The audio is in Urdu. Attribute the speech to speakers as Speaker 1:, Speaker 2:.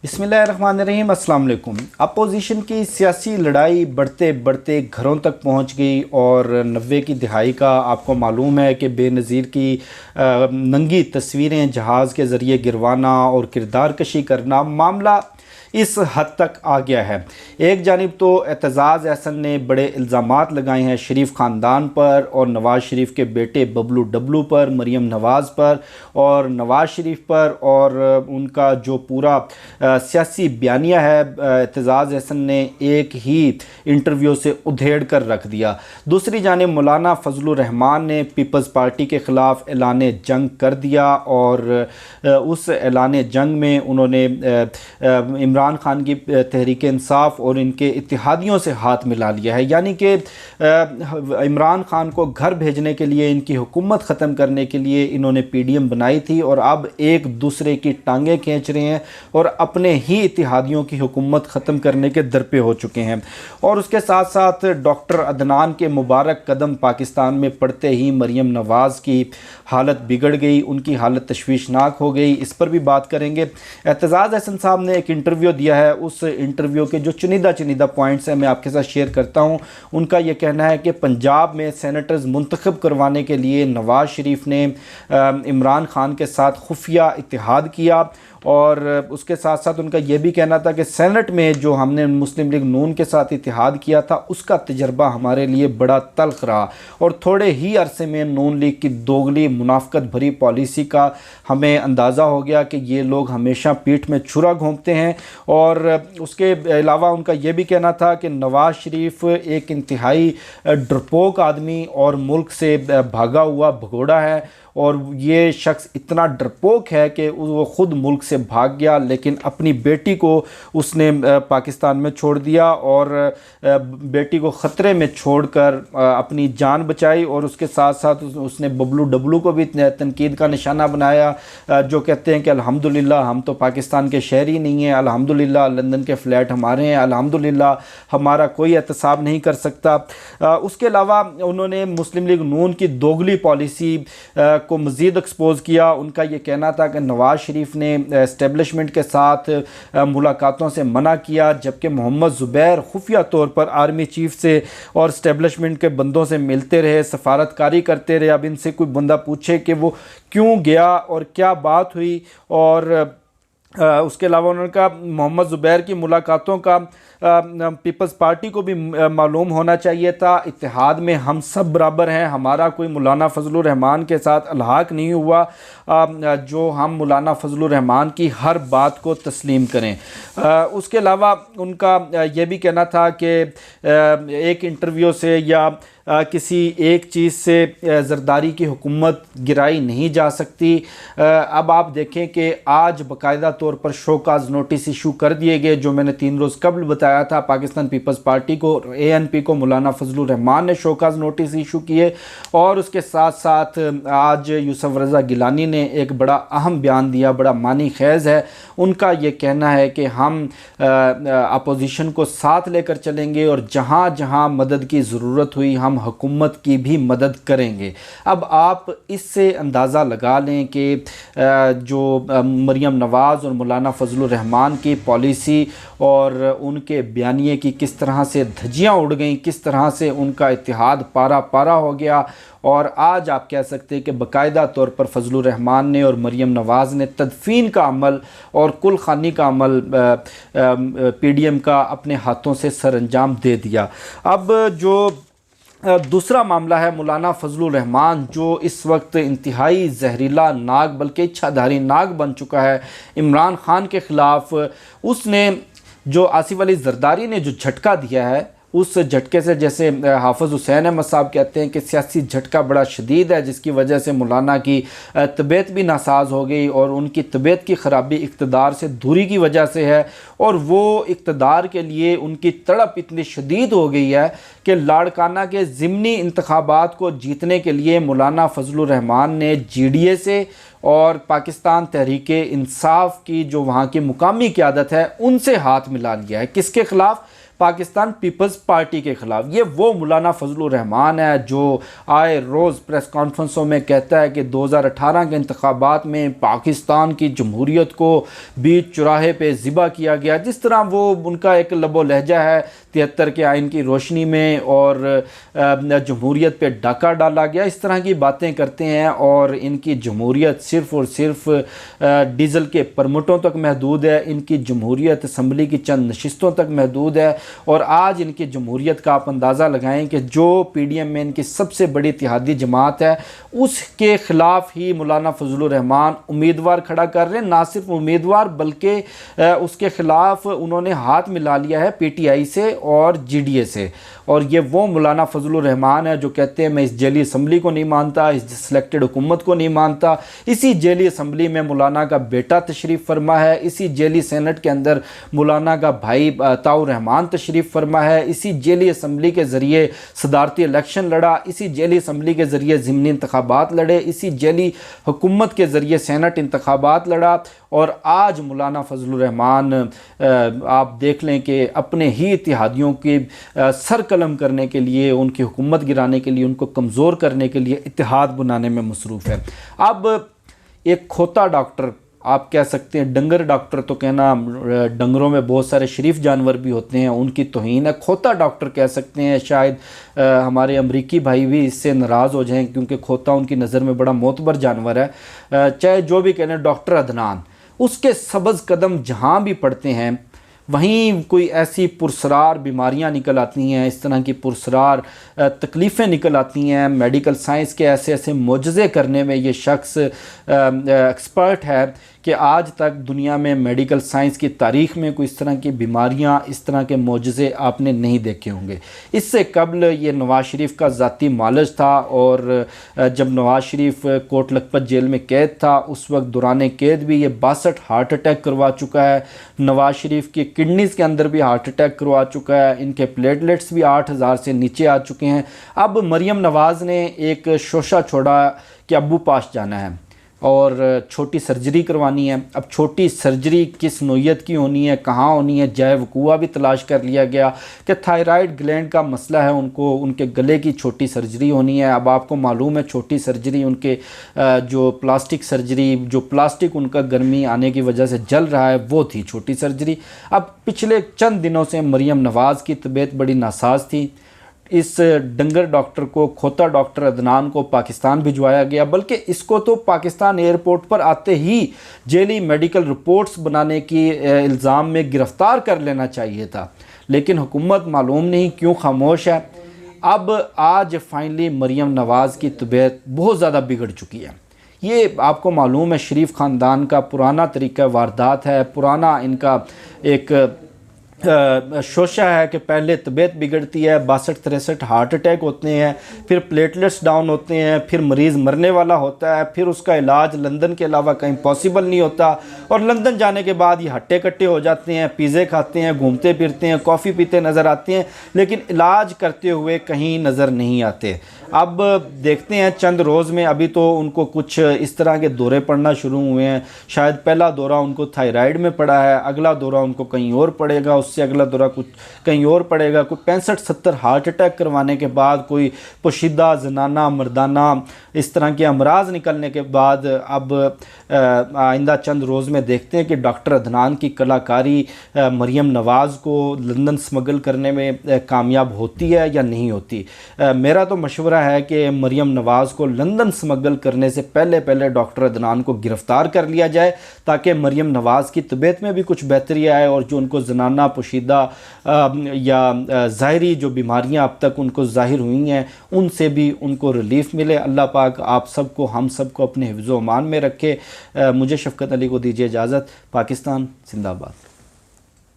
Speaker 1: بسم اللہ الرحمن الرحیم۔ السلام علیکم۔ اپوزیشن کی سیاسی لڑائی بڑھتے بڑھتے گھروں تک پہنچ گئی اور 90 کی دہائی کا آپ کو معلوم ہے کہ بے نظیر کی ننگی تصویریں جہاز کے ذریعے گروانا اور کردار کشی کرنا معاملہ اس حد تک آ گیا ہے۔ ایک جانب تو اعتزاز احسن نے بڑے الزامات لگائے ہیں شریف خاندان پر اور نواز شریف کے بیٹے ببلو ڈبلو پر، مریم نواز پر اور نواز شریف پر، اور ان کا جو پورا سیاسی بیانیہ ہے اعتزاز احسن نے ایک ہی انٹرویو سے ادھیڑ کر رکھ دیا۔ دوسری جانب مولانا فضل الرحمان نے پیپلز پارٹی کے خلاف اعلان جنگ کر دیا اور اس اعلان جنگ میں انہوں نے عمران خان کی تحریک انصاف اور ان کے اتحادیوں سے ہاتھ ملا لیا ہے، یعنی کہ عمران خان کو گھر بھیجنے کے لیے، ان کی حکومت ختم کرنے کے لیے انہوں نے پی ڈی ایم بنائی تھی اور اب ایک دوسرے کی ٹانگیں کھینچ رہے ہیں اور اپنے ہی اتحادیوں کی حکومت ختم کرنے کے در پہ ہو چکے ہیں۔ اور اس کے ساتھ ساتھ ڈاکٹر عدنان کے مبارک قدم پاکستان میں پڑتے ہی مریم نواز کی حالت بگڑ گئی، ان کی حالت تشویشناک ہو گئی، اس پر بھی بات کریں گے۔ اعتزاز احسن صاحب نے ایک انٹرویو دیا ہے، اس انٹرویو کے جو چنیدہ پوائنٹس ہیں میں آپ کے ساتھ شیئر کرتا ہوں۔ ان کا یہ کہنا ہے کہ پنجاب میں سینیٹرز منتخب کروانے کے لیے نواز شریف نے عمران خان کے ساتھ خفیہ اتحاد کیا، اور اس کے ساتھ ساتھ ان کا یہ بھی کہنا تھا کہ سینٹ میں جو ہم نے مسلم لیگ نون کے ساتھ اتحاد کیا تھا اس کا تجربہ ہمارے لیے بڑا تلخ رہا، اور تھوڑے ہی عرصے میں نون لیگ کی دوگلی منافقت بھری پالیسی کا ہمیں اندازہ ہو گیا کہ یہ لوگ ہمیشہ پیٹھ میں چھرا گھونپتے ہیں۔ اور اس کے علاوہ ان کا یہ بھی کہنا تھا کہ نواز شریف ایک انتہائی ڈرپوک آدمی اور ملک سے بھاگا ہوا بھگوڑا ہے، اور یہ شخص اتنا ڈرپوک ہے کہ وہ خود ملک سے بھاگ گیا لیکن اپنی بیٹی کو اس نے پاکستان میں چھوڑ دیا اور بیٹی کو خطرے میں چھوڑ کر اپنی جان بچائی، اور اس کے ساتھ ساتھ اس نے ببلو ڈبلو کو بھی تنقید کا نشانہ بنایا، جو کہتے ہیں کہ الحمدللہ ہم تو پاکستان کے شہری نہیں ہیں، الحمدللہ لندن کے فلیٹ ہمارے ہیں، الحمدللہ ہمارا کوئی احتساب نہیں کر سکتا۔ اس کے علاوہ انہوں نے مسلم لیگ نون کی دوگلی پالیسی کو مزید ایکسپوز کیا۔ ان کا یہ کہنا تھا کہ نواز شریف نے اسٹیبلشمنٹ کے ساتھ ملاقاتوں سے منع کیا، جبکہ محمد زبیر خفیہ طور پر آرمی چیف سے اور اسٹیبلشمنٹ کے بندوں سے ملتے رہے، سفارتکاری کرتے رہے۔ اب ان سے کوئی بندہ پوچھے کہ وہ کیوں گیا اور کیا بات ہوئی، اور اس کے علاوہ انہوں نے کہا محمد زبیر کی ملاقاتوں کا پیپلز پارٹی کو بھی معلوم ہونا چاہیے تھا، اتحاد میں ہم سب برابر ہیں، ہمارا کوئی مولانا فضل الرحمان کے ساتھ الحاق نہیں ہوا جو ہم مولانا فضل الرحمان کی ہر بات کو تسلیم کریں۔ اس کے علاوہ ان کا یہ بھی کہنا تھا کہ ایک انٹرویو سے یا کسی ایک چیز سے زرداری کی حکومت گرائی نہیں جا سکتی۔ اب آپ دیکھیں کہ آج باقاعدہ طور پر شوکاز نوٹس ایشو کر دیے گئے، جو میں نے 3 روز قبل بتایا تھا، پاکستان پیپلز پارٹی کو، اے این پی کو مولانا فضل الرحمان نے شوکاز نوٹس ایشو کیے، اور اس کے ساتھ ساتھ آج یوسف رضا گیلانی نے ایک بڑا اہم بیان دیا، بڑا معنی خیز ہے۔ ان کا یہ کہنا ہے کہ ہم اپوزیشن کو ساتھ لے کر چلیں گے اور جہاں جہاں مدد کی ضرورت ہوئی ہم حکومت کی بھی مدد کریں گے۔ اب آپ اس سے اندازہ لگا لیں کہ جو مریم نواز اور مولانا فضل الرحمان کی پالیسی اور ان کے بیانیے کی کس طرح سے دھجیاں اڑ گئیں، کس طرح سے ان کا اتحاد پارا پارا ہو گیا، اور آج آپ کہہ سکتے ہیں کہ باقاعدہ طور پر فضل الرحمان نے اور مریم نواز نے تدفین کا عمل اور کل خانی کا عمل پی ڈی ایم کا اپنے ہاتھوں سے سر انجام دے دیا۔ اب جو دوسرا معاملہ ہے مولانا فضل الرحمان، جو اس وقت انتہائی زہریلا ناگ بلکہ اچھادھاری ناگ بن چکا ہے عمران خان کے خلاف۔ اس نے جو آصف علی زرداری نے جو جھٹکا دیا ہے، اس جھٹکے سے جیسے حافظ حسین احمد صاحب کہتے ہیں کہ سیاسی جھٹکا بڑا شدید ہے، جس کی وجہ سے مولانا کی طبیعت بھی ناساز ہو گئی، اور ان کی طبیعت کی خرابی اقتدار سے دوری کی وجہ سے ہے، اور وہ اقتدار کے لیے ان کی تڑپ اتنی شدید ہو گئی ہے کہ لاڑکانہ کے ضمنی انتخابات کو جیتنے کے لیے مولانا فضل الرحمان نے جی ڈی اے سے اور پاکستان تحریک انصاف کی جو وہاں کی مقامی قیادت ہے ان سے ہاتھ ملا لیا ہے۔ کس کے خلاف؟ پاکستان پیپلز پارٹی کے خلاف۔ یہ وہ مولانا فضل الرحمان ہے جو آئے روز پریس کانفرنسوں میں کہتا ہے کہ 2018 کے انتخابات میں پاکستان کی جمہوریت کو بیچ چوراہے پہ ذبح کیا گیا، جس طرح وہ ان کا ایک لب و لہجہ ہے 73 کے آئین کی روشنی میں، اور جمہوریت پہ ڈاکہ ڈالا گیا، اس طرح کی باتیں کرتے ہیں، اور ان کی جمہوریت صرف اور صرف ڈیزل کے پرمٹوں تک محدود ہے، ان کی جمہوریت اسمبلی کی چند نشستوں تک محدود ہے۔ اور آج ان کی جمہوریت کا آپ اندازہ لگائیں کہ جو پی ڈی ایم میں ان کی سب سے بڑی اتحادی جماعت ہے، اس کے خلاف ہی مولانا فضل الرحمان امیدوار کھڑا کر رہے ہیں۔ نہ صرف امیدوار بلکہ اس کے خلاف انہوں نے ہاتھ ملا لیا ہے پی ٹی آئی سے اور جی ڈی اے سے۔ اور یہ وہ مولانا فضل الرحمان ہے جو کہتے ہیں میں اس ذیلی اسمبلی کو نہیں مانتا، اس سلیکٹڈ حکومت کو نہیں مانتا۔ اسی ذیلی اسمبلی میں مولانا کا بیٹا تشریف فرما ہے، اسی ذیلی سینٹ کے اندر مولانا کا بھائی عطاء الرحمان تشریف فرما ہے، اسی ذیلی اسمبلی کے ذریعے صدارتی الیکشن لڑا، اسی ذیلی اسمبلی کے ذریعے ضمنی انتخابات لڑے، اسی ذیلی حکومت کے ذریعے سینٹ انتخابات لڑا۔ اور آج مولانا فضل الرحمان آپ دیکھ لیں کہ اپنے ہی اتحادیوں کی سر قلم کرنے کے لیے، ان کی حکومت گرانے کے لیے، ان کو کمزور کرنے کے لیے اتحاد بنانے میں مصروف ہے۔ اب ایک کھوتا ڈاکٹر، آپ کہہ سکتے ہیں ڈنگر ڈاکٹر تو کہنا، ڈنگروں میں بہت سارے شریف جانور بھی ہوتے ہیں، ان کی توہین ہے، کھوتا ڈاکٹر کہہ سکتے ہیں۔ شاید ہمارے امریکی بھائی بھی اس سے ناراض ہو جائیں کیونکہ کھوتا ان کی نظر میں بڑا معتبر جانور ہے۔ چاہے جو بھی کہنے، ڈاکٹر عدنان، اس کے سبز قدم جہاں بھی پڑتے ہیں وہیں کوئی ایسی پرسرار بیماریاں نکل آتی ہیں، اس طرح کی پرسرار تکلیفیں نکل آتی ہیں۔ میڈیکل سائنس کے ایسے ایسے معجزے کرنے میں یہ شخص ایکسپرٹ ہے کہ آج تک دنیا میں میڈیکل سائنس کی تاریخ میں کوئی اس طرح کی بیماریاں، اس طرح کے معجزے آپ نے نہیں دیکھے ہوں گے۔ اس سے قبل یہ نواز شریف کا ذاتی معالج تھا، اور جب نواز شریف کوٹ لکھپت جیل میں قید تھا اس وقت دوران قید بھی یہ 62 ہارٹ اٹیک کروا چکا ہے۔ نواز شریف کی کڈنیز کے اندر بھی ہارٹ اٹیک کروا چکا ہے، ان کے پلیٹلیٹس بھی 8000 سے نیچے آ چکے ہیں۔ اب مریم نواز نے ایک شوشہ چھوڑا کہ ابو پاس جانا ہے اور چھوٹی سرجری کروانی ہے۔ اب چھوٹی سرجری کس نوعیت کی ہونی ہے، کہاں ہونی ہے، جائے وقوع بھی تلاش کر لیا گیا کہ تھائرائیڈ گلینڈ کا مسئلہ ہے، ان کے گلے کی چھوٹی سرجری ہونی ہے۔ اب آپ کو معلوم ہے چھوٹی سرجری ان کے جو پلاسٹک سرجری، جو پلاسٹک ان کا گرمی آنے کی وجہ سے جل رہا ہے، وہ تھی چھوٹی سرجری۔ اب پچھلے چند دنوں سے مریم نواز کی طبیعت بڑی ناساز تھی۔ اس ڈنگر ڈاکٹر کو، کھوتا ڈاکٹر عدنان کو پاکستان بھجوایا گیا، بلکہ اس کو تو پاکستان ایئرپورٹ پر آتے ہی جیلی میڈیکل رپورٹس بنانے کی الزام میں گرفتار کر لینا چاہیے تھا، لیکن حکومت معلوم نہیں کیوں خاموش ہے۔ اب آج فائنلی مریم نواز کی طبیعت بہت زیادہ بگڑ چکی ہے۔ یہ آپ کو معلوم ہے شریف خاندان کا پرانا طریقہ واردات ہے، پرانا ان کا ایک شوشہ ہے کہ پہلے طبیعت بگڑتی ہے، 62-63 ہارٹ اٹیک ہوتے ہیں، پھر پلیٹلیٹس ڈاؤن ہوتے ہیں، پھر مریض مرنے والا ہوتا ہے، پھر اس کا علاج لندن کے علاوہ کہیں پاسبل نہیں ہوتا، اور لندن جانے کے بعد یہ ہٹے کٹے ہو جاتے ہیں، پیزے کھاتے ہیں، گھومتے پھرتے ہیں، کافی پیتے نظر آتے ہیں، لیکن علاج کرتے ہوئے کہیں نظر نہیں آتے۔ اب دیکھتے ہیں چند روز میں، ابھی تو ان کو کچھ اس طرح کے دورے پڑنا شروع ہوئے ہیں۔ شاید پہلا دورہ ان کو تھائرائیڈ میں پڑا ہے، اگلا دورہ ان کو کہیں اور پڑے گا، اس سے اگلا دورہ کچھ کہیں اور پڑے گا۔ کوئی 65-70 ہارٹ اٹیک کروانے کے بعد، کوئی پوشیدہ زنانہ مردانہ اس طرح کے امراض نکلنے کے بعد، اب آئندہ چند روز میں دیکھتے ہیں کہ ڈاکٹر عدنان کی کلاکاری مریم نواز کو لندن سمگل کرنے میں کامیاب ہوتی ہے یا نہیں ہوتی۔ میرا تو مشورہ ہے کہ مریم نواز کو لندن سمگل کرنے سے پہلے ڈاکٹر عدنان کو گرفتار کر لیا جائے، تاکہ مریم نواز کی طبیعت میں بھی کچھ بہتری آئے، اور جو ان کو زنانہ پوشیدہ یا ظاہری جو بیماریاں اب تک ان کو ظاہر ہوئی ہیں، ان سے بھی ان کو ریلیف ملے۔ اللہ پاک آپ سب کو، ہم سب کو اپنے حفظ و امان میں رکھے۔ مجھے شفقت علی کو دیجیے اجازت۔ پاکستان زندہ باد۔